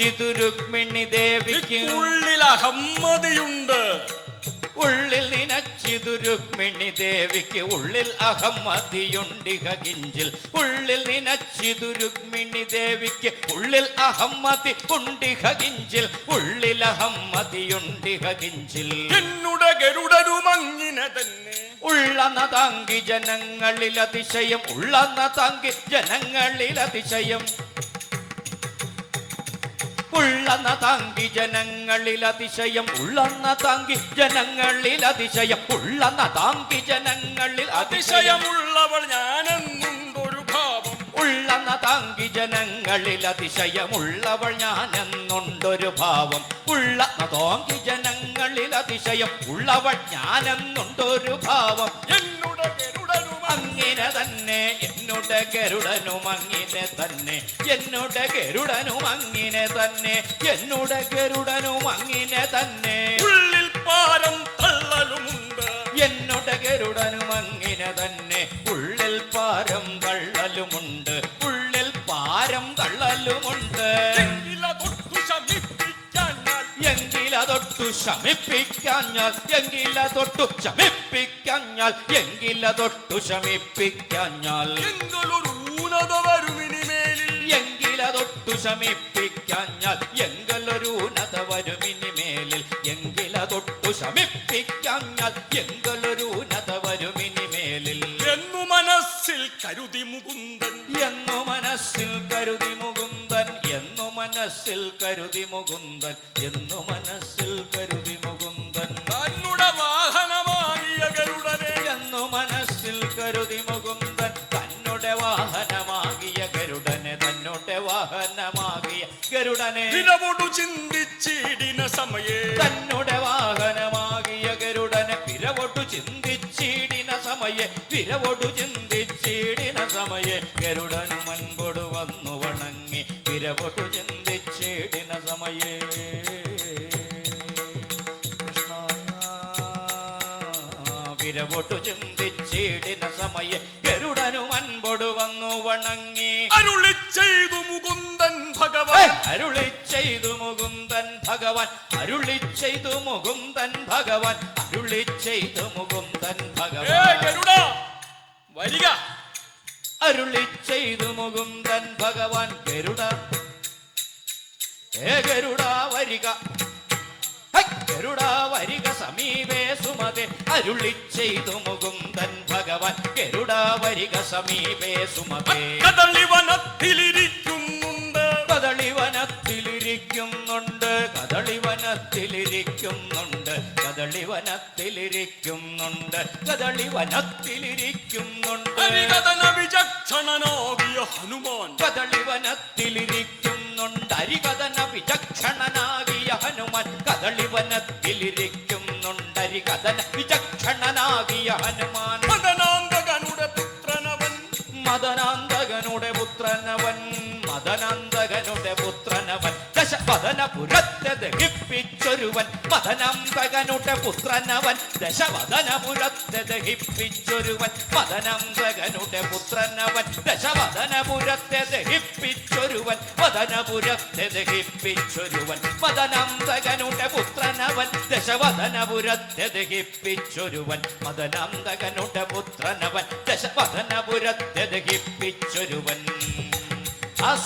നിനച്ചിതു രുക്മിണി ദേവിക്ക് ഉള്ളിൽ അഹമ്മതിയുണ്ട്. ഉള്ളിൽ നിനച്ചിതു രുക്മിണി ദേവിക്ക് ഉള്ളിൽ അഹമ്മതിയുണ്ടിഹ കിഞ്ചിൽ. ഉള്ളിൽ നിനച്ചിതു രുക്മിണി ദേവിക്ക് ഉള്ളിൽ അഹമ്മതി ഉണ്ടിഹ കിഞ്ചിൽ. ഉള്ളിൽ അഹമ്മതിയുണ്ടിഹ കിഞ്ചിൽ. എന്നുടെ ഗരുഡനുമങ്ങിനെ തന്നെ ഉള്ളന്ന താങ്കി ജനങ്ങളിൽ അതിശയം. ഉള്ളന്ന താങ്കി ജനങ്ങളിൽ അതിശയം. ഉള്ളന്ന താങ്കി ജനങ്ങളിൽ അതിശയം. ഉള്ളന്ന താങ്കി ജനങ്ങളിൽ അതിശയം. ഉള്ളന്ന താങ്കി ജനങ്ങളിൽ അതിശയമുള്ളവൾ ഞാനെന്നുണ്ടൊരു ഭാവം. ഉള്ളന്ന താങ്കി ജനങ്ങളിൽ അതിശയമുള്ളവൾ ഞാനെന്നുണ്ടൊരു ഭാവം. ഉള്ളന്ന താങ്കി ജനങ്ങളിൽ അതിശയം ഉള്ളവൾ ഞാനെന്നുണ്ടൊരു ഭാവം. എന്നുടെ ഗരുഡനും അങ്ങനെ തന്നെ എന്നുടെ ഗരുഡനും അങ്ങനെ തന്നെ. എന്നുടെ ഗരുഡനും അങ്ങനെ തന്നെ. എന്നുടെ ഗരുഡനും അങ്ങനെ തന്നെ. ഉള്ളിൽ പാരം തള്ളലുമുണ്ട്. എന്നുടെ ഗരുഡനും അങ്ങനെ തന്നെ. ഉള്ളിൽ പാരം തള്ളലുമുണ്ട്. ഉള്ളിൽ പാരം തള്ളലുമുണ്ട്. എങ്കിലതൊട്ടു ശമിപ്പിക്കാഞ്ഞാൽ. എങ്കിലതൊട്ടു ശമിപ്പിക്കാഞ്ഞാൽ. എങ്കിലതൊട്ടു ശമിപ്പിക്കാഞ്ഞാൽ. എങ്കിലൊരു ഊനത വരുമിനിമേലിൽ. എങ്കിലതൊട്ടു ശമിപ്പിക്കാഞ്ഞാൽ. എങ്കിലൊരു ഊനത വരുമിനിമേലിൽ. എങ്കിലതൊട്ടു ശമിപ്പിക്കാഞ്ഞാൽ. എങ്കിലൊരു ഊനത വരുമിനിമേലിൽ. എന്നു മനസ്സിൽ കരുതി മുകുന്ദൻ. എന്നു മനസ്സിൽ കരുതി മുകുന്ദൻ. എന്നു മനസ്സിൽ കരുതി മുകുന്ദൻ. എന്നു മനസ്സിൽ കരുതി മുകുന്ദൻ. തന്നുടെ വാഹനമാകിയ ഗരുഡനെ. എന്നു മനസ്സിൽ കരുതി മുകുന്ദൻ. തന്നുടെ വാഹനമാകിയ ഗരുഡനെ. തന്നുടെ വാഹനമാകിയ ഗരുഡനെ. വിരവൊടു ചിന്തിച്ചിടിന സമയേ. തന്നുടെ വാഹനമാകിയ ഗരുഡനെ. വിരവൊടു ചിന്തിച്ചിടിന സമയെ. വിരവൊടു ചിന്തിച്ചിടിന സമയെ. ഗരുഡനു മുൻപൊടു വന്നു വണങ്ങി. വിരവൊടു ചിന്തിച്ചിടിന സമയേ. വിരവൊടു ചിന്തിച്ചിടിന സമയെ. ഗരുഡനു മുൻപൊടു വന്നു വണങ്ങി. അരുളി ചെയ്തു മുകുന്ദൻ ഭഗവാൻ. അരുളി ചെയ്തു മുകുന്ദൻ ഭഗവാൻ. അരുളി ചെയ്തു മുകുന്ദൻ ഭഗവാൻ. അരുളി ചെയ്തു മുകുന്ദൻ ഭഗവാൻ. ഗരുഡ വരിക. അരുളി ചെയ്തു മുകുന്ദൻ ഭഗവാൻ. ഗരുഡ ഗരുഡ വരിക. ഗരുഡ വരിക സമീപേ സുമതേ. അരുളി ചെയ്തു മുകുന്ദൻ ഭഗവാൻ. ഗരുഡ വരിക സമീപേ സുമതേ. കദളിവനത്തിലിരിക്കുന്നുണ്ട്. കദളിവനത്തിലിരിക്കുന്നുണ്ട്. കദളിവനത്തിലിരിക്കുന്നുണ്ട്. കദളിവനത്തിലിരിക്കുന്നുണ്ട്. കദളിവനത്തിലിരിക്കുന്നുണ്ട്. ഹരികഥന വിചക്ഷണനാകിയ ഹനുമാൻ. കദളിവനത്തിലിരിക്കുന്നുണ്ട്. ഹരികഥന വിചക്ഷണനാകിയ ഹനുമാൻ. കദളിവനത്തിലിരിക്കുന്നുണ്ട്. ഹരികഥന വിചക്ഷണനാകിയ ഹനുമാൻ. മദനാന്തകനുടെ പുത്രനവൻ. മദനാന്തകനുടെ പുത്രനവൻ. മദനാന്തകനുടെ പുത്രനവൻ. ദശവദനപുരത്തെ ദഹിപ്പിച്ചൊരുവൻ. മദനാന്തകനുടെ പുത്രനവൻ. ദശവദനപുരത്തെ ദഹിപ്പിച്ചൊരുവൻ. മദനാന്തകനുടെ പുത്രനവൻ. ദശവദനപുരത്തെ ദഹിപ്പിച്ചൊരുവൻ. മദനപുരത്തെ ദഹിപ്പിച്ചൊരുവൻ. മദനാന്തകനുടെ പുത്രനവൻ. ദശവദനപുരത്തെ ദഹിപ്പിച്ചൊരുവൻ. മദനാന്തകനുടെ പുത്രനവൻ. ദശവദനപുരത്തെ ദഹിപ്പിച്ചൊരുവൻ.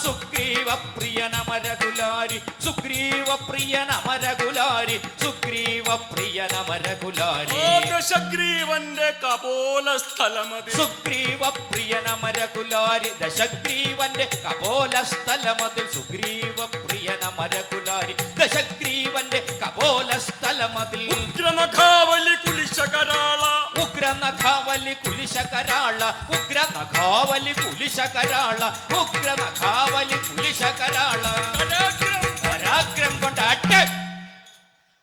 സുഗ്രീവ പ്രിയനമരകുലാരി. സുഗ്രീവ പ്രിയനമരകുലാരി. സുഗ്രീവ പ്രിയനമരകുലാരി. ദശഗ്രീവന്റെ കപോല സ്ഥലമതി. സുഗ്രീവ പ്രിയനമരകുലാരി. ദശഗ്രീവന്റെ കപോല സ്ഥലമതിൽ. സുഗ്രീവ പ്രിയനമരകുലാരി. ദശഗ്രീവന്റെ കപോല സ്ഥലമതിൽ. ഉഗ്രനഖാവലി കുലിശകരാള. ഉഗ്രനഖാവലി കുലിശകരാള. ഉഗ്രനഖാവലി കുലിശകരാള. ഉഗ്രനഖാവലി കുലിശകരാള. പരാക്രം കൊണ്ടാട്ട്.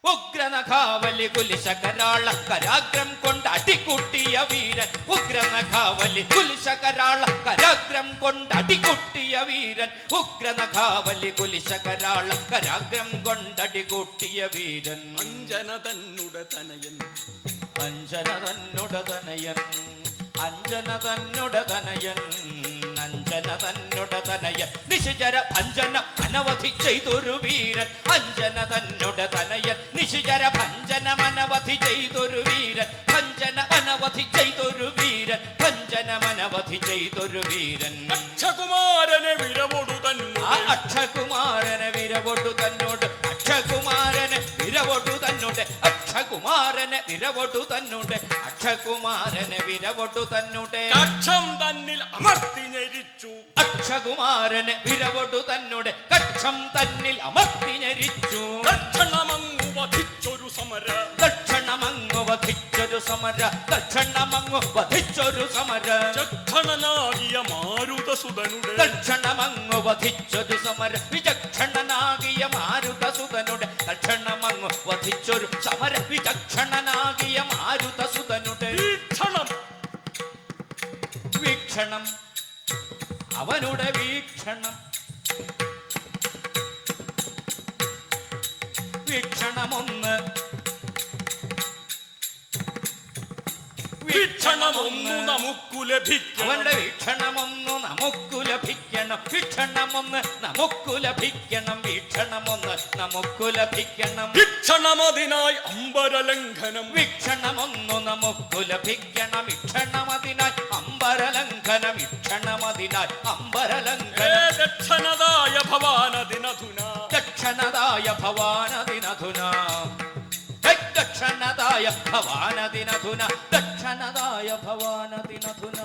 ഉഗ്രനഖാവലി കുലിശകരാള. കരാഗ്രം കൊണ്ട് അടികൂട്ടിയ വീരൻ. ഉഗ്രനഖാവലി കുലിശകരാള. കരാഗ്രം കൊണ്ട് അടികൂട്ടിയ വീരൻ. ഉഗ്രനഖാവലി കുലിശകരാള. കരാഗ്രം കൊണ്ട് അടികൂട്ടിയ വീരൻ. അഞ്ജന തന്നുടെ തനയൻ. അഞ്ജന തന്നുടെ തനയൻ. അഞ്ജന തന്നുടെ തനയൻ. അഞ്ജന അഞ്ജന തന്നുട തനയൻ നിശിചര ഭഞ്ജന അനവധി ചെയ്തൊരു വീരൻ അഞ്ജന തന്നുട തനയൻ നിശിചര ഭഞ്ജനം അനവധി ചെയ്തൊരു വീരൻ ഭഞ്ജന അനവധി ചെയ്തൊരു വീരൻ ഭഞ്ജനം അനവധി ചെയ്തൊരു വീരൻ അക്ഷകുമാരനെ വിരവൊടു ആ അക്ഷകുമാരനെ വിരവൊടു തന്നോട് അക്ഷകുമാരനെ വിരവൊടു തന്നോട് അക്ഷകുമാരനെ വിരവൊടു തന്നോട് അക്ഷകുമാരനെ വിരവൊടു തന്നോട് കക്ഷം തന്നിൽ അമർത്തി ഞെരിച്ചു അക്ഷകുമാരനെ വിരവൊടു തന്നോട് കക്ഷം തന്നിൽ അമർത്തി ഞെരിച്ചു ദക്ഷണമങ്ങു വധിച്ചൊരു സമര ദക്ഷണമങ്ങു വധിച്ചൊരു സമര ദക്ഷണമങ്ങു വധിച്ചൊരു സമര ചക്ഷണനാകിയ മാരുതസുതനുടെ ദക്ഷണമങ്ങു വധിച്ചൊരു സമര വിചക്ഷണനാകിയ മാരുതസുതനുടെ ദക്ഷണമങ്ങു വധിച്ചൊരു സമര വിചക്ഷണനാകിയ മാരുതസുതനുടെ വീക്ഷണം വീക്ഷണം അവനുടെ വീക്ഷണം വീക്ഷണമൊന്ന് വീക്ഷണമൊന്നു നമുക്കു ലഭിക്കണം അവന്റെ വീക്ഷണമൊന്നു നമുക്കു ലഭിക്കണം വീക്ഷണമൊന്ന് നമുക്കു ലഭിക്കണം വീക്ഷണമൊന്ന് നമുക്കു ലഭിക്കണം വീക്ഷണമതിനായി അമ്പരലംഘനം വീക്ഷണമൊന്നു നമുക്കു ലഭിക്കണം വീക്ഷണമതിനായി അമ്പരലംഘനം വീക്ഷണമതിനായി അമ്പരലംഘനം ദക്ഷണതായ ഭവാനദിനധുന ദക്ഷണതായ ഭവാനദിനധുന ദക്ഷണതായ ഭവാനദിനധുന ദക്ഷണതായ ഭവാനദിനധുന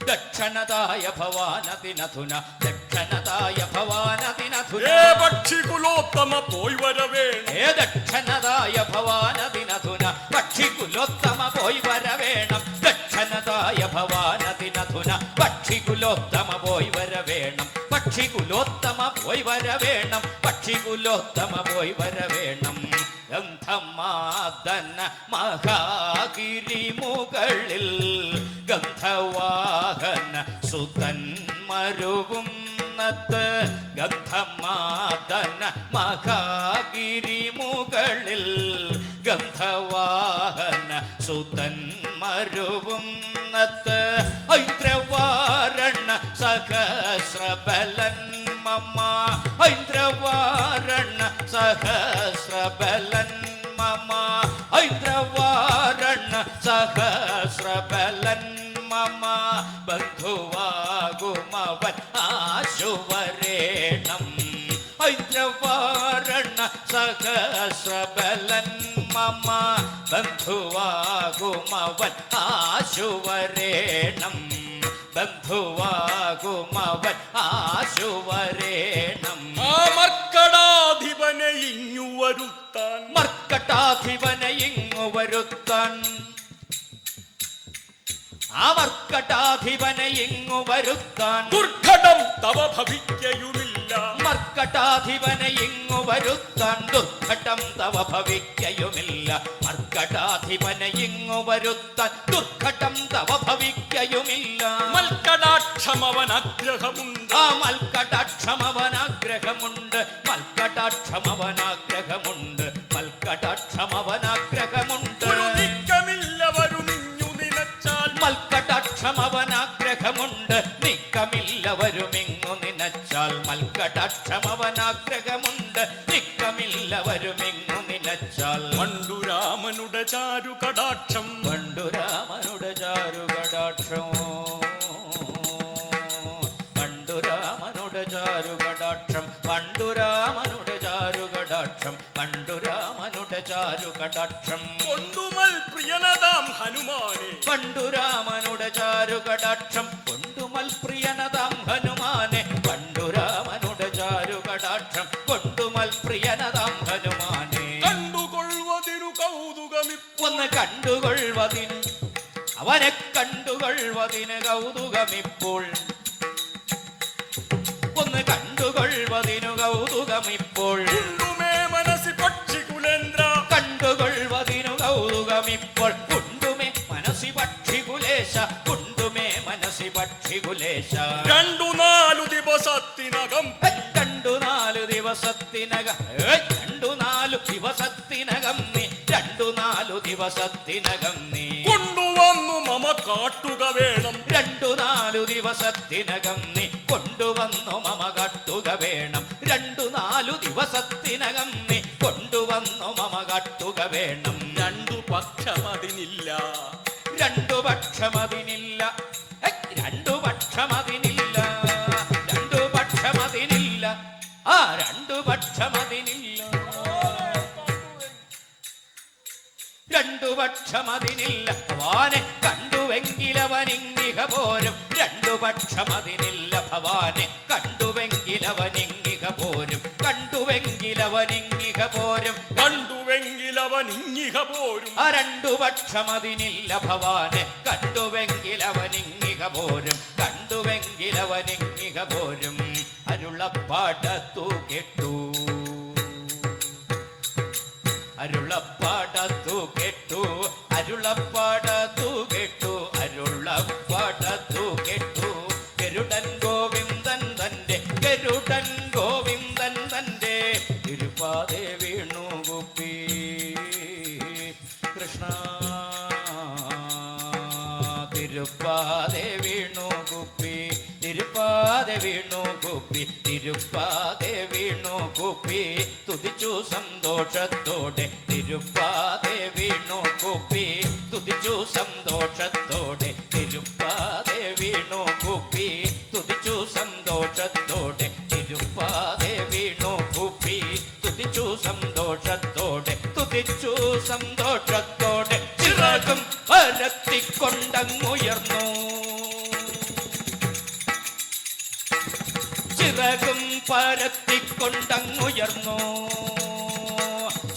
ദക്ഷണതായ ഭവാനദിനധുന ദക്ഷണതായ ഭവാനദിനധുന പക്ഷികുലോത്തമ പോയി വരവേണം ദക്ഷണതായ ഭവാനദിനധുന പക്ഷികുലോത്തമ പോയി വരവേണം ദക്ഷണതായ ഭവാനദിനധുന പക്ഷികുലോത്തമ പോയി വരവേണം പക്ഷികുലോത്തമ പോയി വരവേണം പക്ഷികുലോത്തമ പോയി വരവേണം ഗന്ധമാദന മഹാഗിരി മുകളിൽ ഗന്ധവാഹന സുതൻ മരുവുന്നത് ഗന്ധമാദന മഹാഗിരി മുകളിൽ ഗന്ധവാഹന സുതൻ മരുവുന്നത് ഐന്ദ്രവാരണ സഹസ്രബലൻ മമ ഐന്ദ്രവാരണ സഹസ്രബലൻ മമ ഐന്ദ്രവാരണ സഹസ്രബലൻ മമ ബന്ധുവാകുമവൻ ആശുവരേണം ഐന്ദ്രവാരണ സഹസ്രബലൻ മമ ബന്ധുവാകുമവൻ ആശുവരേണം ബന്ധുവാകുമവൻ ആശുവരേണം ആ മർക്കടാധിപനെ ഇങ്ങു വരുത്താൻ മർക്കടാധിപനെ ഇങ്ങു വരുത്താൻ ആ മർക്കടാധിപനെ ഇങ്ങു വരുത്താൻ ദുർഘടം തവ ഭവിക്കയുമില്ല മർക്കടാധിപനെ ഇങ്ങു വരുത്താൻ ദുർഘടം തവ ഭവിക്കയുമില്ല മർക്കടാധിപനെ ഇങ്ങു വരുത്താൻ ദുർഘടം തവ ഭവിക്കയുമില്ല മൽക്കടാക്ഷമവൻ ആഗ്രഹമുണ്ട് ആ മൽക്കടാക്ഷമവനാഗ്രഹമുണ്ട് മൽക്കടാക്ഷമവനാഗ്രഹമുണ്ട് മൽക്കടാക്ഷമവനാഗ്രഹമുണ്ട് നീക്കമില്ലവരുമിഞ്ഞു നിലച്ചാൽ മൽക്കടാക്ഷമവനാഗ്രഹമുണ്ട് നീക്കമില്ലവരുമിങ്ങു നിനച്ചാൽ മൽക്കടാക്ഷമവനാഗ്രഹമുണ്ട് നീക്കമില്ലവരുമിങ്ങു നിനച്ചാൽ പണ്ടുരാമനുടെ ചാരു കടാക്ഷം പണ്ടുരാമനുടെ ചാരുകടാക്ഷം പണ്ടുരാമനുടെ ചാരുകടാക്ഷം പണ്ടുരാമനുടെ ചാരുകടാക്ഷം പണ്ടുരാമനുടെ ചാരുകടാക്ഷം കൊണ്ടുമൽ പ്രിയനതാം ഹനുമാനെ പണ്ടുരാമനുടെ ചാരുകടാക്ഷം കൊണ്ടുമൽ പ്രിയനതാം ഹനുമാനെ പണ്ടുരാമനുടെ ചാരുകടാക്ഷം കൊണ്ടുമൽ പ്രിയനതാം ഹനുമാനെ കണ്ടുകൊള്ളുവതിനു കൗതുകമി ഒന്ന് കണ്ടുകൊള്ളുവതിന് അവനെ കണ്ടുകൊള്ളുവതിന് കൗതുകമിപ്പോൾ ഒന്ന് കണ്ടുകൊള്ളുവതിനു കൗതുകമിപ്പോൾ ഉണ്ടുമേ മനസ്സി പക്ഷികുലേന്ദ്ര കണ്ടുകൊള്ളുവതിനു കൗതുകമിപ്പോൾ കുണ്ടുമേ മനസ്സി പക്ഷികുലേശ കുണ്ടുമേ മനസ്സി പക്ഷികുലേശ 2-4 ദിവസത്തിനകം 2-4 ദിവസത്തിനകം 2-4 ദിവസത്തിനകം നീ 2-4 4 ദിവസത്തിനകം നീ കൊണ്ടുവന്നു മമ കാട്ടുക വേണം. 2-4 ദിവസത്തിനകം നീ കൊണ്ടുവന്നു മമ കാട്ടുക വേണം. 2-4 ദിവസത്തിനകം നീ കൊണ്ടുവന്നു മമ കാട്ടുക വേണം. രണ്ടു പക്ഷമതിനില്ല, 2 പക്ഷമതിനില്ല, 2 പക്ഷമതിനില്ല, 2 പക്ഷമതിനില്ല, 2 പക്ഷമതിനില്ല, 2 പക്ഷമതിനില്ല. ഭവാനെ കണ്ടുവെങ്കിലവനിങ്ങിക പോരും. 2 പക്ഷമതിനില്ല ഭവാനെ കണ്ടുവെങ്കിലവനിങ്ങിക പോരും. കണ്ടുവെങ്കിലവനിങ്ങിക പോരും. കണ്ടുവെങ്കിലവനിങ്ങിക പോരും. 2 പക്ഷമതിനില്ല ഭവാനെ കണ്ടുവെങ്കിലവനിങ്ങിക പോരും. കണ്ടുവെങ്കിലവനിങ്ങിക പോരും. അരുളപ്പാടത്തു കേട്ടു, അരുളപ്പാടത്തു കേട്ടു, അരുളപ്പാടത്തു കേട്ടു, അരുളപ്പാടത്തു കേട്ടു. ഗരുഡൻ ഗോവിന്ദൻ തന്റെ, ഗരുഡൻ ഗോവിന്ദൻ തന്റെ തിരുപ്പാതെ വീണു കുപ്പി. കൃഷ്ണ തിരുപ്പാതെ വീണു കുപ്പി, തിരുപ്പാതെ വീണു കുപ്പി, തിരുപ്പാതെ വീണു കുപ്പി. തുതിച്ചു സന്തോഷത്തോടെ തിരുപ്പാതെ വീണു കുപ്പി, തുതിച്ചു സന്തോഷത്തോടെ തിരുപ്പാതെ വീണു കുപ്പി, തുതിച്ചു സന്തോഷത്തോടെ തിരുപ്പാതെ വീണു കുപ്പി, തുതിച്ചു സന്തോഷത്തോടെ, തുതിച്ചു സന്തോഷത്തോടെ. ചിറകും പരത്തിക്കൊണ്ടങ്ങുയർന്നു, ചിറകും പരത്തിക്കൊണ്ടങ്ങുയർന്നു,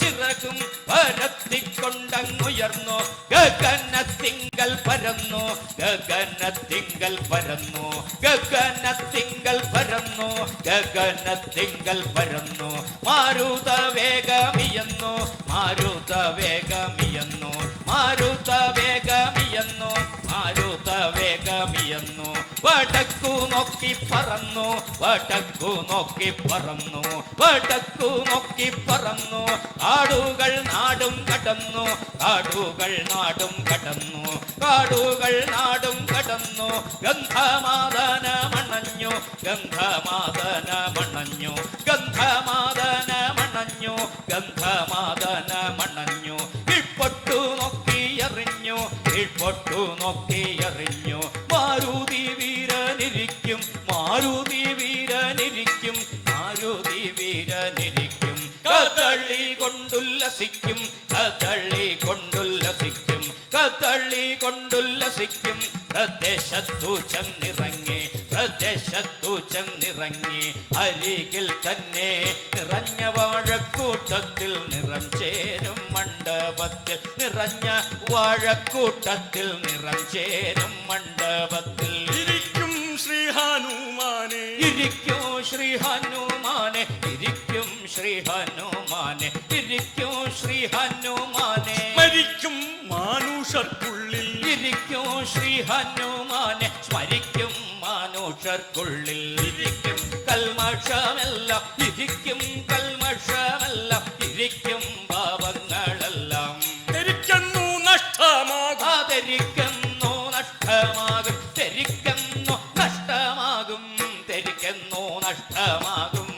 ചിറകും പരത്തിക്കൊണ്ടങ്ങുയർന്നു. ഗഗനത്തിങ്കൽ പരന്നു, ഗഗനത്തിങ്കൽ പരന്നു, ഗഗനത്തിങ്കൽ പരന്നു, ഗഗനത്തിങ്കൽ പരന്നു. മാരുത വേഗമിയെന്നു, മാരുത വേഗമിയെന്നു, മാരുത വേഗമിയെന്നു, മാരുത വേഗമിയെന്നു. വടക്കു നോക്കി പറന്നു, വടക്കു നോക്കി പറന്നു, വടക്കു നോക്കി പറന്നു. കാടുകൾ നാടും കടന്നു, കാടുകൾ നാടും കടന്നു, കാടുകൾ നാടും കടന്നു. ഗന്ധമാദന മണഞ്ഞു, ഗന്ധമാദന മണഞ്ഞു, ഗന്ധമാദന മണഞ്ഞു, ഗന്ധമാദന മണഞ്ഞു. കീഴ്പൊട്ടു നോക്കി എറിഞ്ഞു, കീഴ്പൊട്ടു നോക്കി എറിഞ്ഞു. മാരുതി വീരനിരിക്കും, മാരുതി വീരനിരിക്കും, മാരുതി വീരനിരിക്കും. കദളി കൊണ്ടുല്ലസിക്കും, കദളി കൊണ്ടുല്ലസിക്കും, കദളി കൊണ്ടുല്ലസിക്കും. പ്രദേശത്തു ചെന്നിറങ്ങി, പ്രദേശത്തു ചെന്നിറങ്ങി. അരികിൽ തന്നെ നിറഞ്ഞ വാഴക്കൂട്ടത്തിൽ നിറം ചേരും മണ്ഡപത്തിൽ, നിറഞ്ഞ വാഴക്കൂട്ടത്തിൽ നിറം ചേരും മണ്ഡപത്തിൽ. ഇരിക്കും ശ്രീ ഹനുമാനെ, ഇരിക്കും ശ്രീ ഹനുമാനെ, ഇരിക്കും ശ്രീ ഹനുമാനെ, ഇരിക്കും ശ്രീ ഹനുമാനെ. മരിക്കും മാനുഷർക്കുള്ളിൽ, ഇരിക്കും ശ്രീ ഹനുമാനെ, സ്മരിക്കും മാനുഷർക്കുള്ളിൽ. ഇരിക്കും കൽമഷമെല്ലാം, ഇരിക്കും കൽമഷമെല്ലാം, ഇരിക്കും പാപങ്ങളെല്ലാം. ധരിക്കുന്നു നഷ്ടമാകും, ധരിക്കുന്നു നഷ്ടമാകും, ധരിക്കുന്നു നഷ്ടമാകും, ധരിക്കുന്നു നഷ്ടമാകും.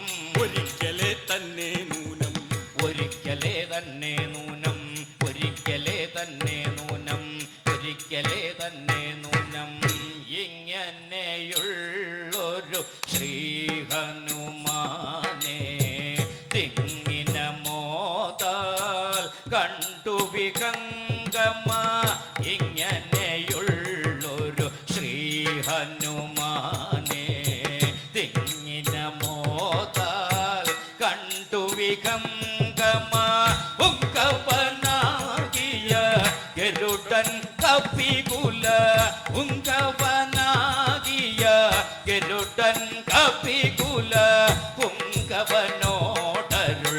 ഒരിക്കലേ തന്നെ നൂനം, ഒരിക്കലേ തന്നെ നൂനം, ഒരിക്കലേ തന്നെ നൂനം, ഒരിക്കലേ തന്നെ നൂനം. ഇങ്ങനെയുള്ളൊരു ശ്രീ ഹനുമാനെ തിങ്ങിന മോതാൽ കണ്ടു വിഹംഗമ. ഇങ്ങനെയുള്ളൊരു ശ്രീ ഹനുമാനെ തിങ്ങിന മോതാൽ കണ്ടു വിഹംഗമ. ഉങ്കവനാകിയ ഗരുഡൻ കപികുല, ഉങ്കവനാകിയ ഗരുഡൻ കപികുല. പുങ്കവനോടരുൾ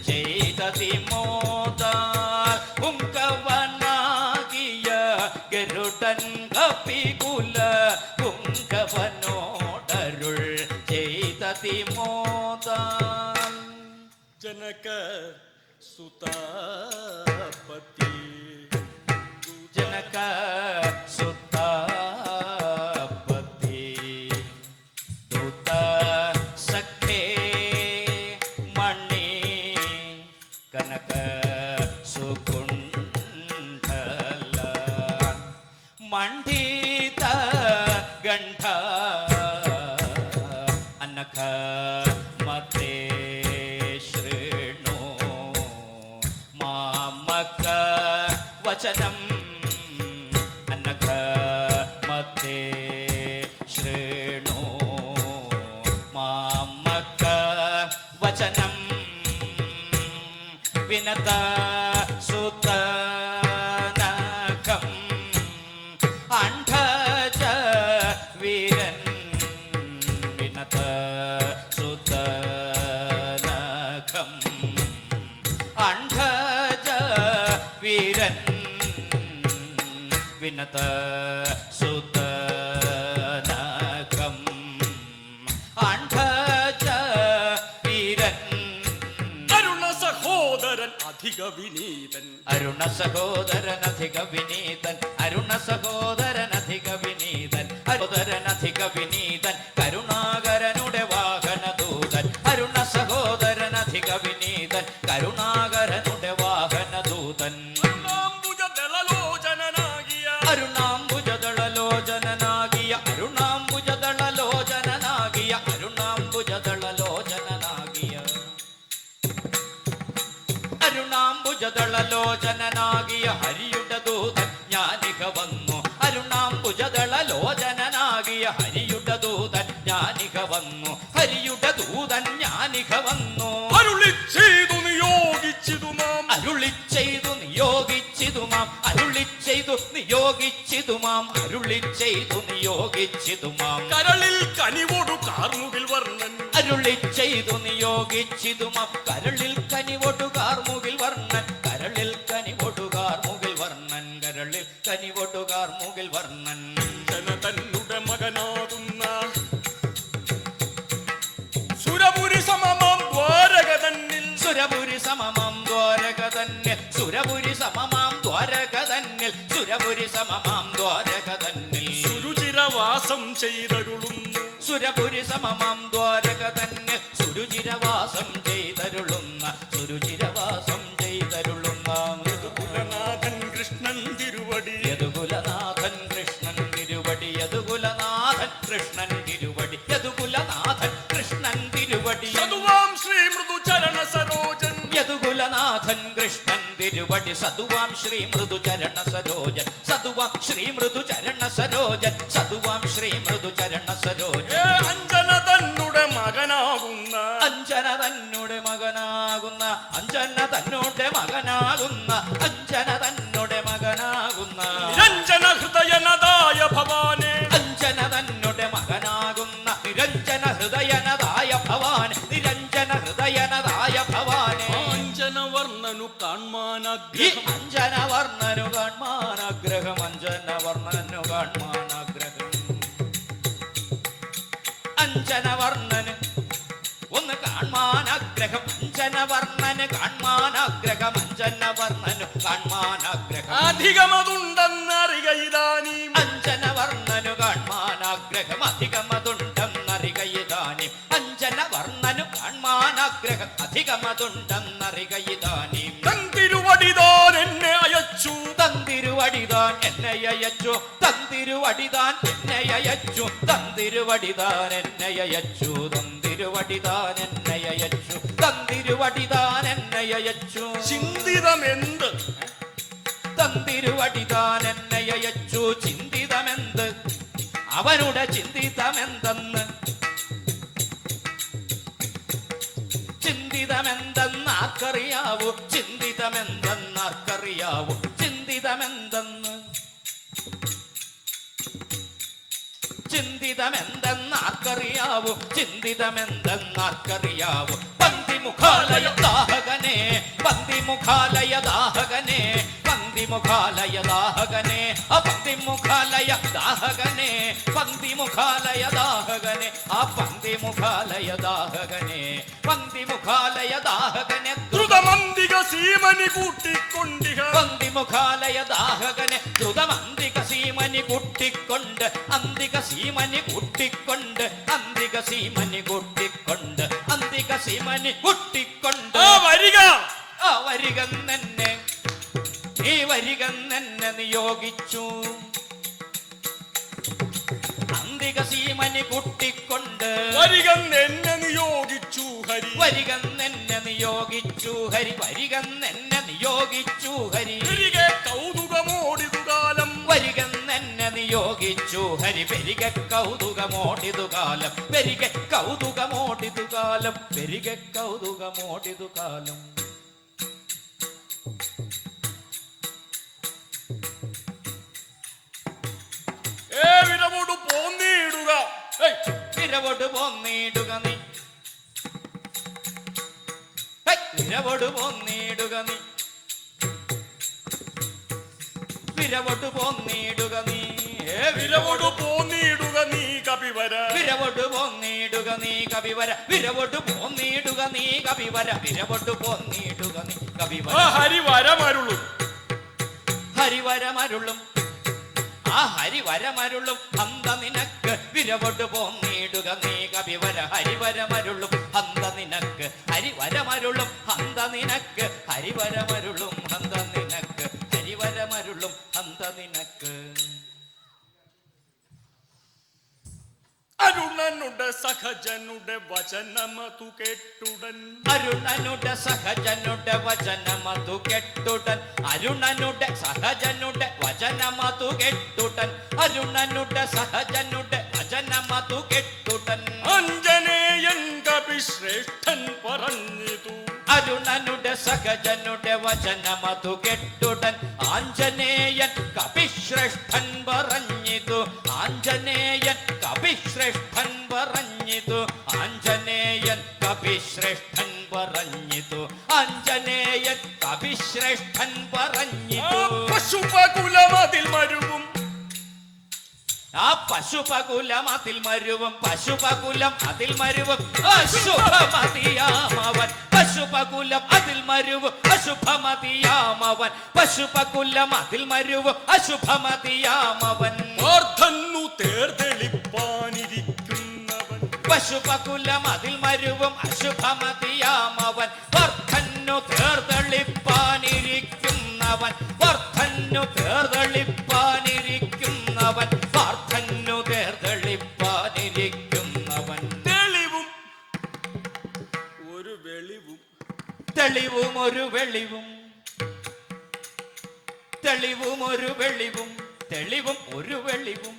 ചെയ്തതിമോദാൽ, പുങ്കവനാകിയ ഗരുഡൻ കപികുല. പുങ്കവനോടരുൾ ചെയ്തതിമോദാൽ. ജനക സുതാപതി മണ്ഡിത ഗണ്ഠ അനഘ മതേ ശൃണു മാമക വചനം അനഘ മതേ ശൃണു മാമക വചനം വിനത സുതനകം അണ്ഡജ വീരൻ വിനത സുതനകം അണ്ഡജ വീരൻ വിനത സുതനകം അണ്ഡജ വീരൻ അരുണ സഹോദരൻ അധിക വിനീതൻ അരുണ സഹോദരൻ അധിക വിനീതൻ അരുണ സഹോദരൻ അധിക വിനീതൻ സഹോദരൻ അധിക വിനീതൻ കരുണാകരനുടെ വാഹനദൂതൻ അരുണ സഹോദരൻ അധിക വിനീതൻ കരുണാകരനുടെ വാഹനദൂതൻ അരുണാംബുജദളലോചനനാകിയ അരുണാംബുജദളലോചനനാകിയ അരുണാംബുജദളലോചനനാകിയ അരുണാംബുജദളലോചനനാകിയ അരുണാംബുജദളലോചനനാകിയ ഹരിയുടെ ദൂതൻ ജ്ഞാനിക വന്നു അരുണാംബുജദളലോചനനാകിയ ഹരിയുടെ ദൂതൻ ജ്ഞാനിക വന്നു ഹരിയുടെ ദൂതൻ ജ്ഞാനിക വന്നു അരുളി ചെയ്തു നിയോഗിച്ചിതു മാം അരുളി ചെയ്തു നിയോഗിച്ചിതു മാം അരുളി ചെയ്തു നിയോഗിച്ചിതു മാം അരുളി ചെയ്തു നിയോഗിച്ചിതു മാം കരളിൽ കനിവോടു കാർമുകിൽ വർണ്ണൻ അരുളി ചെയ്തു നിയോഗിച്ചിതു മാം കരളിൽ കനിവൊടുകാർ മുകിൽ വർണ്ണൻ കരളിൽ കനിവൊടുകാർ മുകിൽ വർണ്ണൻ കരളിൽ കനിവൊടുകാർ മുകിൽ വർണ്ണൻ ജന തന്നുടെ മകനാകുന്ന സുരപുരി സമമാം ദ്വാരക തന്നിൽ സുരപുരി സമമാം ദ്വാരക തന്നിൽ സുരപുരി സമമാം ദ്വാരക തന്നിൽ സുരപുരി സമമാം ദ്വാരക തന്നിൽ സുരുചിരവാസം ചെയ്തരുളുന്നു സുരപുരി സമമാം ദ്വാരക തന്നിൽ സുരുചിരവാസം ചെയ്തരുളുന്ന സുരുചിരവാസം ചെയ്തരുളുന്ന കുലനാഥൻ കൃഷ്ണൻ തിരുവടി യദുകുലനാഥൻ കൃഷ്ണൻ തിരുവടി യദുകുലനാഥൻ കൃഷ്ണൻ തിരുവടി യദുകുലനാഥൻ കൃഷ്ണൻ തിരുവടി സതുവാം ശ്രീ മൃദു ചരണ സരോജൻ യദുകുലനാഥൻ കൃഷ്ണൻ തിരുവടി സതുവാം ശ്രീ മൃദു ചരണ സരോജൻ സതുവാം ശ്രീ മൃദു ചരണ സരോജൻ സതുവാം ശ്രീ മൃദു ചരണ സരോജൻ അഞ്ജന തന്നുടെ മകനാകുന്ന അഞ്ജന തന്നുടെ മകനാകുന്ന അഞ്ജന തന്നുടെ മകനാകുന്ന അഞ്ജന തന്നുടെ മകനാകുന്ന നിരഞ്ജന ഹൃദയനദായ ഭവാനെ അഞ്ജന തന്നുടെ മകനാകുന്ന നിരഞ്ജന ഹൃദയനതായ ഭവാൻ നിരഞ്ജന ഹൃദയനതായ ഭവാനെ അഞ്ജന വർണ്ണനു ഈ കാൺമാനാഗ്രഹം അഞ്ജന വർണ്ണനു കാൺമാനാഗ്രഹം അഞ്ജന വർണ്ണനു കാൺമാനാഗ്രഹം അഞ്ജന വർണ്ണന് ഒന്ന് കാൺമാനാഗ്രഹം അഞ്ജന വർണ്ണന് കാൺമാനാഗ്രഹം അഞ്ജന വർണ്ണനു കാൺമാനാഗ്രഹം അധികമതുണ്ടെന്നറികയിതാനീം അഞ്ജന വർണ്ണനു കാൺമാനാഗ്രഹം അധികമതുണ്ടെന്നറികയിതാനും അഞ്ജന വർണ്ണനു കാൺമാനാഗ്രഹം അധികമതുണ്ടെന്നറികയിതാനും തന്തിരുവടിതാൻ എന്നെ അയച്ചു തന്തിരുവടിതാൻ എന്നെ അയച്ചു തന്തിരുവടിതാൻ എന്നെ അയച്ചു തന്തിരുവടിതാൻ എന്നെ അയച്ചു തന്തിരുവടിതാൻ എന്നെ അയച്ചു തന്തിരുവടിതാൻ എന്നെ അയച്ചു ചിന്തിതമെന്ത് തന്തിരുവടിതാൻ എന്നെ അയച്ചു ചിന്തിതമെന്ത് അവനുടെ ചിന്തിതമെന്തെന്ന് ചിന്തിതമെന്തെന്നാർക്കറിയാവൂ ചിന്തിതമെന്തെന്നാർക്കറിയാവൂ ചിന്തിതമെന്തെന്ന് ചിന്തിതമെന്തെന്നാർക്കറിയാവൂ ചിന്തിതമെന്തെന്നാർക്കറിയാവൂ പന്തിമുഖാലയ ദാഹകനെ പന്തിമുഖാലയ ദാഹകനെ പന്തിമുഖാലയ ദാഹകനെ പന്തിമുഖാലയ ദാഹകനെ പന്തിമുഖാലയ ദാഹകനെ പന്തിമുഖാലയ ദാഹകനെ പന്തിമുഖാലയ ദാഹകനെ ദ്രുതമന്തിക സീമനി കൂട്ടിക്കൊണ്ടിഹ പന്തിമുഖാലയ ദാഹകനെ ദ്രുതമന്തിക സീമനി കൂട്ടിക്കൊണ്ട് അന്തിക സീമനി കൂട്ടിക്കൊണ്ട് അന്തിക സീമനി കൂട്ടിക്കൊണ്ട് അന്തിക സീമനി കൂട്ടിക്കൊണ്ട് വരിക വരികന്നെന്നെ ഈ വരികന്നെന്നെ നിയോഗിച്ചു മന്ദിക സീമനി കൂട്ടിക്കൊണ്ട് വരികെന്നെ നിയോഗിച്ചു ഹരി വരികെന്നെ നിയോഗിച്ചു ഹരി വരികെന്നെ നിയോഗിച്ചു ഹരി തിരികെ കൗതുകമോടിതു കാലം വരികെന്നെ നിയോഗിച്ചു ഹരി പെരികെ കൗതുകമോടിതു കാലം പെരികെ കൗതുകമോടിതു കാലം പെരികെ കൗതുകമോടിതു കാലം വിരവോട് പോന്നിടുക വിരവോട് പോന്നിടുക നീ വിരവോട് പോന്നിടുക നീ വിരവോട് പോന്നിടുക നീ വിരവോട് പോന്നിടുക നീ കപിവര വിരവോട് പോന്നിടുക നീ കവിവര വിരവോട് പോന്നിടുക നീ കവിവര വിരവോട് പോന്നിടുക നീ കവിവര ഹരിവരമരുളും ഹരിവരമരുളും ആ ഹരിവരമരുളും അന്ത നിനക്ക് വിരവോട് പോന്നിടുക നീ കവിവര ഹരിവരമരുളും അന്ത നിനക്ക് ഹരിവരമരുളും അന്ത നിനക്ക് ഹരിവരമരുളും അന്ത നിനക്ക് ഹരിവരമരുളും അന്ത നിനക്ക് അരുണനുടെ സഹജനുടെ വചനമതു കേട്ടുടൻ അരുണനുടെ സഹജനുടെ വചനമതു കെട്ടുടൻ അരുണനുടെ സഹജനുടെ വചനമതു കെട്ടുടൻ അരുണനുടെ സഹജനുടെ വചനമതു കെട്ടുടൻ അഞ്ജനേയൻ കവിശ്രേഷ്ഠൻ പറഞ്ഞിതു അരുണനുടെ സഹജനുടെ വചനമതു കെട്ടുടൻ ആഞ്ജനേയൻ കവിശ്രേഷ്ഠൻ പറഞ്ഞിതു ആഞ്ജനേയൻ കവിശ്രേഷ്ഠൻ പറഞ്ഞിതു ആഞ്ജനേയൻ കവിശ്രേഷ്ഠൻ പറഞ്ഞിതു ആഞ്ജനേയൻ കവിശ്രേഷ്ഠൻ പറഞ്ഞിതു പശുപകുലമതിൽ മരുവും ആ പശുപകുലം അതിൽ മരുവും പശുപകുലം അതിൽ മരുവും അശുഭമതിയാമവൻ പശുപകുലം അതിൽ മരുവും അശുഭമതിയാമവൻ പശുപകുലം അതിൽ മരുവും അശുഭമതിയാമവൻ വാർദ്ധന്നു തേർതെളിപ്പാനിരിക്കുന്നവൻ പശുപകുലം അതിൽ മരുവും അശുഭമതിയാമവൻ വർദ്ധന്നു തേർതെളിപ്പാനിരിക്കുന്നവൻ വർദ്ധന്നു തേർതെളിപ്പാനിരിക്കുന്നവൻ വർദ്ധന്നു തേർതെളിപ്പാനിരിക്കുന്നവൻ തെളിവും ഒരു വെളിവും തെളിവും ഒരു വെളിവും തെളിവും ഒരു വെളിവും തെളിവും ഒരു വെളിവും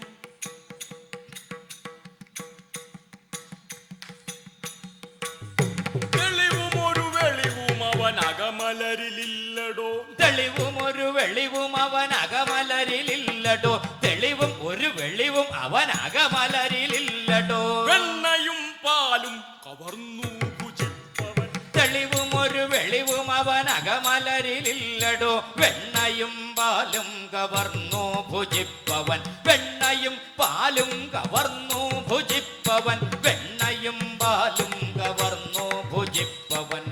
തെളിവും ഒരു വെളിവും അവൻ അകമലരിലില്ലടോ തെളിവും ഒരു വെളിവും അവൻ അകമലരിലില്ലടോ തെളിവും ഒരു വെളിവും അവൻ അകമലരിലില്ലടോ വെണ്ണയും പാലും കവർന്നു ഭുജിപ്പവൻ തെളിവും ഒരു വെളിവും അവൻ അകമലരിലില്ലടോ വെണ്ണയും പാലും കവർന്നു ഭുജിപ്പവൻ വെണ്ണയും പാലും കവർന്നു ഭുജിപ്പവൻ വെണ്ണയും പാലും കവർന്നു ഭുജിപ്പവൻ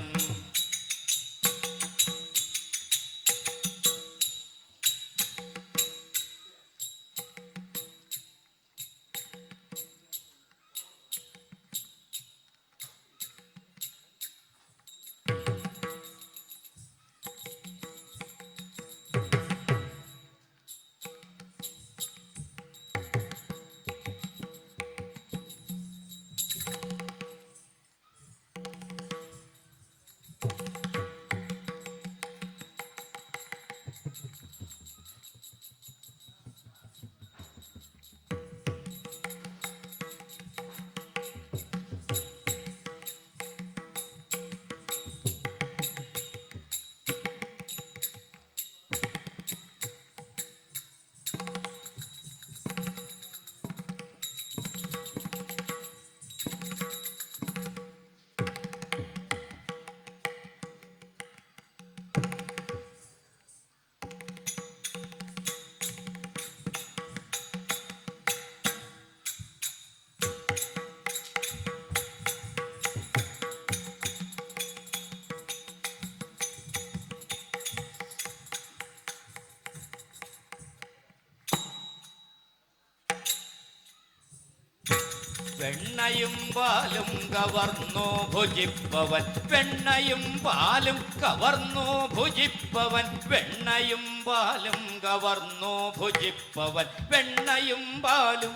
വെണ്ണയും പാലും കവർന്നു ഭുജിപ്പവൻ വെണ്ണയും പാലും കവർന്നു ഭുജിപ്പവൻ വെണ്ണയും പാലും കവർന്നു ഭുജിപ്പവൻ വെണ്ണയും പാലും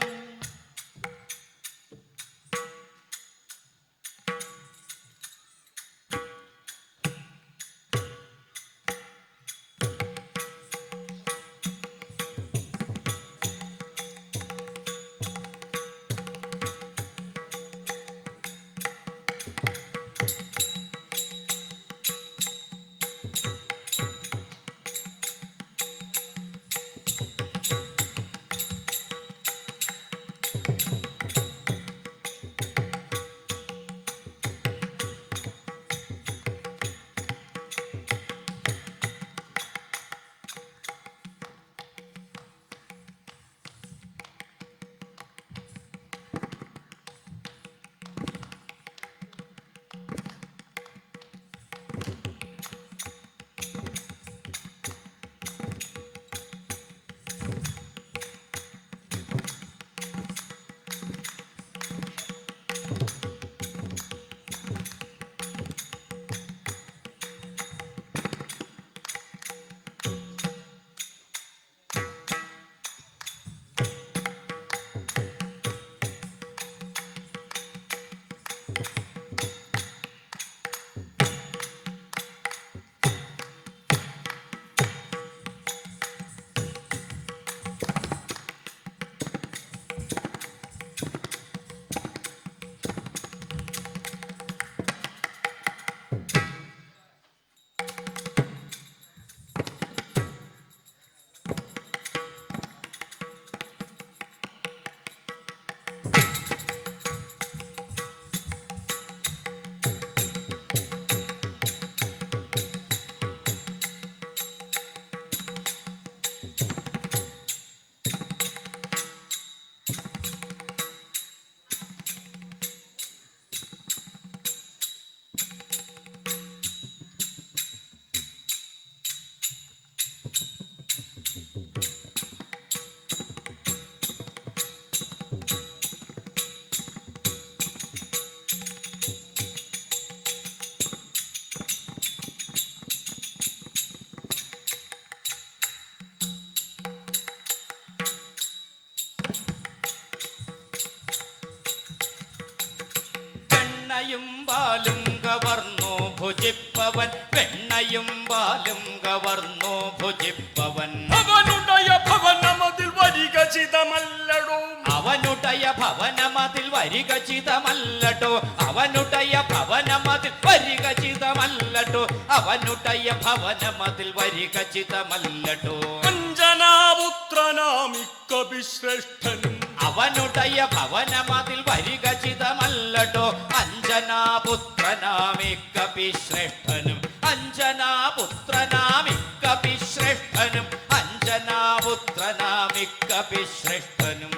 പാലും കവർന്നു ഭുജിപ്പവൻ വെണ്ണയും പാലും കവർന്നു ഭുജിപ്പവൻ അവനുടയ ഭവനമതിൽ വരികചിതമല്ലടോ അവനുടയ ഭവനമതിൽ വരികചിതമല്ലടോ അവനുടയ ഭവനമതിൽ വരികചിതമല്ലടോ അവനുടയ ഭവനമതിൽ വരികചിതമല്ലടോ അഞ്ജനാപുത്രനാമിക്കവിശ്രേഷ്ഠനും അവനുടയ ഭവനമതിൽ വരികചിതമല്ലടോ അഞ്ജനാപുത്രനാമിക്കപിശ്രേഷ്ഠനും അഞ്ജനാപുത്രനാമിക്കപിശ്രേഷ്ഠനും അഞ്ജനാപുത്രനാമിക്കപിശ്രേഷ്ഠനും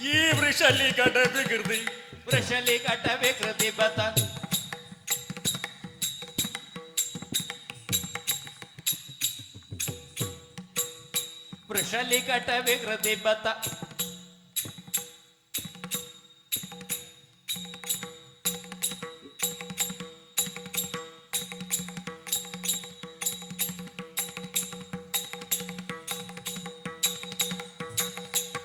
ഈ വൃഷലികട വികൃതി വൃഷലികട വികൃതി ബത വൃഷലികട വികൃതി ബത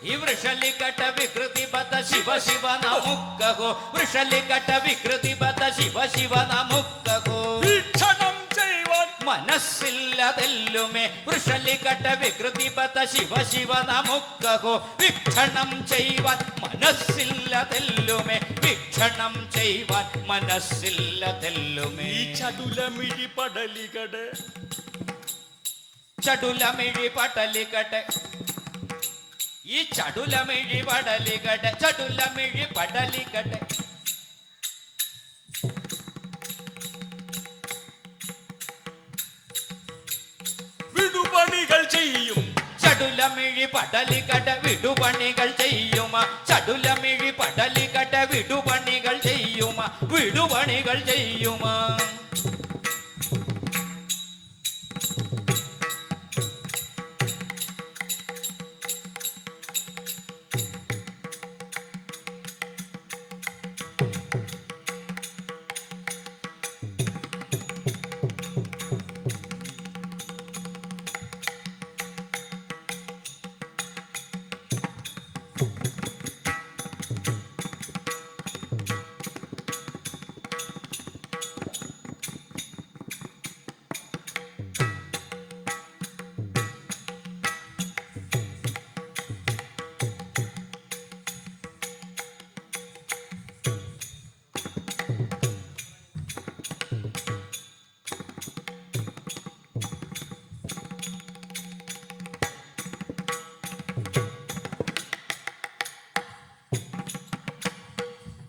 ഈ വൃഷലികട വികൃതി ബത ശിവ ശിവ നമുക്കഹോ വൃഷലികട വികൃതി ബത ശിവ ശിവ നമുക്കഹോ വീക്ഷണം ചെയ്യുവാൻ മനസ്സില്ലതെല്ലുമേ വൃഷലികട വികൃതി ബത ശിവ ശിവ നമുക്കഹോ വീക്ഷണം ചെയ്യുവാൻ മനസ്സില്ലതെല്ലുമേ വീക്ഷണം ചെയ്യുവാൻ മനസ്സില്ലതെല്ലുമേ ഈ ചടുലമിഴി പടലികട ചടുലമിഴി പടലികട ഈ ചടുലമിഴി പടലികട ചടുലമിഴി പടലികട വിടുപണികൾ ചെയ്യും ചടുലമിഴി പടലികട വിടുപണികൾ ചെയ്യുമ ചടുലമിഴി പടലികട വിടുപണികൾ ചെയ്യുമ വിടുപണികൾ ചെയ്യുമ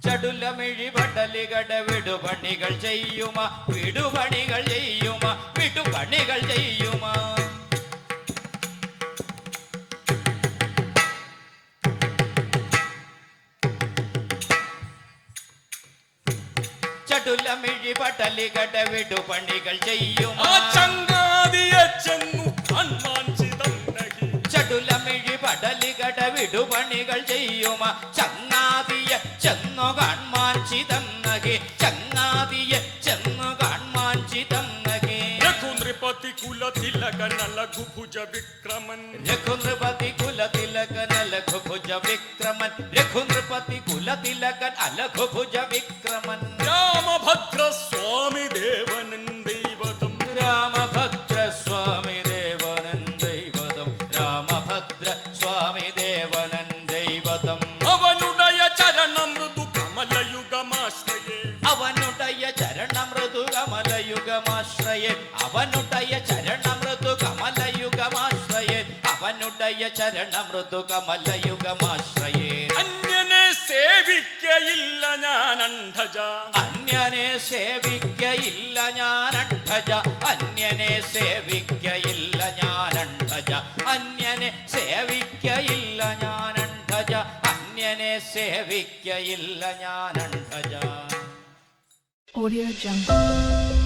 ചടുലമിഴി പടലികട വിടുപണികൾ ചെയ്യുമ വിടുപണികൾ ചെയ്യുമ വിടുപണികൾ ചെയ്യുമ ചടുലമിഴി പടലികട വിടുപണികൾ ചെയ്യുമ ആ ചങ്ങാതിയെ ചെന്നു അന്മാഞ്ചിതന്നകി ചടുലമിഴി പടലികട വിടുപണികൾ ചെയ്യുമ ചങ്ങാതിയെ ചെന്നു കാൺമാൻ ചിതന്നകെ ചങ്ങാതിയെ ചെന്നു കാൺമാൻ ചിതന്നകെ രഘുനൃപതി കുലതിലകൻ ലഘുഭുജ വിക്രമൻ രഘുനൃപതി കുലതിലകൻ ലഘുഭുജ വിക്രമൻ രഘുനൃപതി കുലതിലകൻ അലഘുഭുജ വിക്രമൻ രാമഭദ്ര സ്വാമി ദേവനൻ ദൈവതം രാമഭദ്ര സ്വാമി ദേവനൻ ദൈവതം രാമഭദ്ര സ്വാമി ദേവനൻ ദൈവതം അവനുടയ ചരണമൃദു കമലയുഗമാശ്രയേ അവനുടയ ചരണമൃദു കമലയുഗമാശ്രയേ അവനുടയ ചരണമൃദു കമലയുഗമാശ്രയേ അവനുടയ ചരണമൃദു കമലയുഗമാശ്രയേ അന്യനെ സേവിക്കയില്ല ഞാൻ അണ്ഡജ അന്യനെ സേവിക്കയില്ല ഞാൻ അണ്ഡജ അന്യനെ സേവിക്കയില്ല ഞാൻ അണ്ഡജ അന്യനെ സേവിക്കയില്ല ഞാൻ അണ്ഡജ അന്യനെ സേവിക്കയില്ല ഞാൻ അണ്ഡജ Audio Jungle.